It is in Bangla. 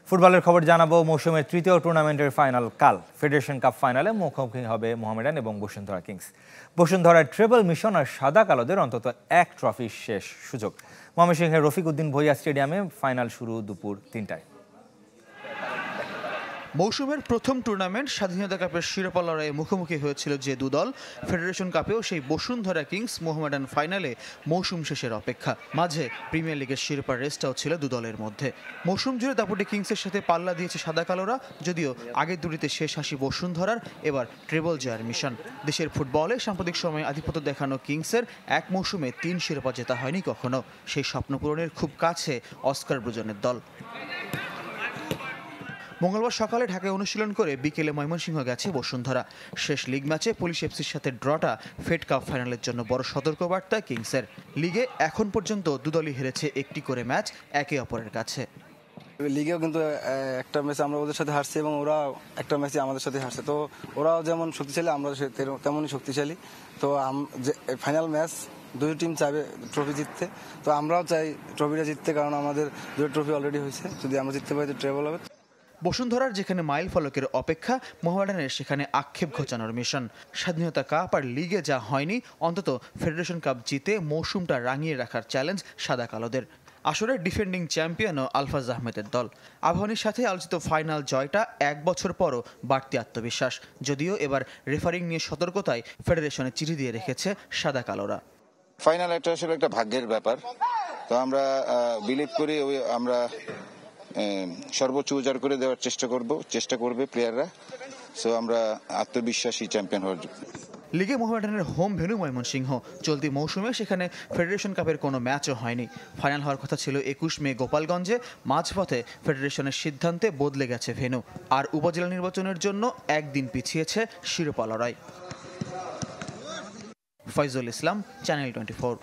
ফুটবলের খবর জানাবো। মৌসুমের তৃতীয় টুর্নামেন্টের ফাইনাল কাল। ফেডারেশন কাপ ফাইনালে মুখোমুখি হবে মোহামেডান এবং বসুন্ধরা কিংস। বসুন্ধরার ট্রেবল মিশন আর সাদা কালোদের অন্তত এক ট্রফি শেষ সুযোগ। ময়মনসিংহের রফিক উদ্দিন ভূঁইয়া স্টেডিয়ামে ফাইনাল শুরু দুপুর ৩টায়। মৌসুমের প্রথম টুর্নামেন্ট স্বাধীনতা কাপের শিরোপা লড়াইয়ে মুখোমুখি হয়েছিল যে দুদল। ফেডারেশন কাপেও সেই বসুন্ধরা কিংস মোহামেডান ফাইনালে মৌসুম শেষের অপেক্ষা। মাঝে প্রিমিয়ার লিগের শিরোপার রেসটাও ছিল দুদলের মধ্যে। মৌসুম জুড়ে দাপুটে কিংসের সাথে পাল্লা দিয়েছে সাদা কালোরা, যদিও আগের দুটিতে শেষ হাসি বসুন্ধরার, এবার ট্রেবল জয়ের মিশন। দেশের ফুটবলে সাম্প্রতিক সময়ে আধিপত্য দেখানো কিংসের এক মৌসুমে ৩ শিরোপা জেতা হয়নি কখনো। সেই স্বপ্ন পূরণের খুব কাছে অস্কার ব্রুজনের দল। মঙ্গলবার সকালে ঢাকায় অনুশীলন করে বিকেলে ময়মনসিংহ গেছে বসুন্ধরা। শেষ লিগ ম্যাচে পুলিশ এফসির সাথে ড্রটা ফেড কাপ ফাইনালের জন্য বড় সতর্কবার্তা কিংসের। লিগে এখন পর্যন্ত দুদলই হেরেছে একটি করে ম্যাচ একে অপরের কাছে। লিগেও কিন্তু একটা ম্যাচে আমরা ওদের সাথে হারছি এবং ওরা একটা ম্যাচে আমাদের সাথে হারছে। তো ওরাও যেমন শক্তিশালী, আমরা তেমনই শক্তিশালী। তো ফাইনাল ম্যাচ দুই টিম চাইবে ট্রফি জিততে, তো আমরাও চাই ট্রফিটা জিততে, কারণ আমাদের দুটো ট্রফি অলরেডি হয়েছে। যদি আমরা জিততে পারি তো ট্রেবল হবে। বসুন্ধরার যেখানে মাইল ফলকের অপেক্ষা, মোহামেডানের সেখানে আক্ষেপ ঘোচানোর মিশন। স্বাধীনতা কাপ আর লিগে যা হয়নি, অন্তত ফেডারেশন কাপ জিতে মৌসুমটা রাঙিয়ে রাখার চ্যালেঞ্জ সাদা কালোদের। আসলে ডিফেন্ডিং চ্যাম্পিয়নও আলফাজ আহমেদের দল। আবাহনীর সাথে আলোচিত ফাইনাল জয়টা এক বছর পরও বাড়তি আত্মবিশ্বাস। যদিও এবার রেফারিং নিয়ে সতর্কতায় ফেডারেশনে চিঠি দিয়ে রেখেছে সাদা কালোরা। ফাইনাল একটা আসলে একটা ভাগ্যের ব্যাপার। তো আমরা বিলিভ করি আমরা সর্বোচ্চ উজাড় করে দেওয়ার চেষ্টা করবে প্লেয়াররা। সো আমরা আত্মবিশ্বাসী চ্যাম্পিয়ন হওয়ার জন্য। লিগে মোহামেডানের হোম ভেন্যু ময়মনসিংহ। চলতি মৌসুমে সেখানে ফেডারেশন কাপের কোনো ম্যাচও হয়নি। ফাইনাল হওয়ার কথা ছিল ২১ মে গোপালগঞ্জে। মাঝপথে ফেডারেশনের সিদ্ধান্তে বদলে গেছে ভেন্যু। আর উপজেলা নির্বাচনের জন্য একদিন পিছিয়েছে শিরোপা লড়াই। ফয়জুল ইসলাম, চ্যানেল 24।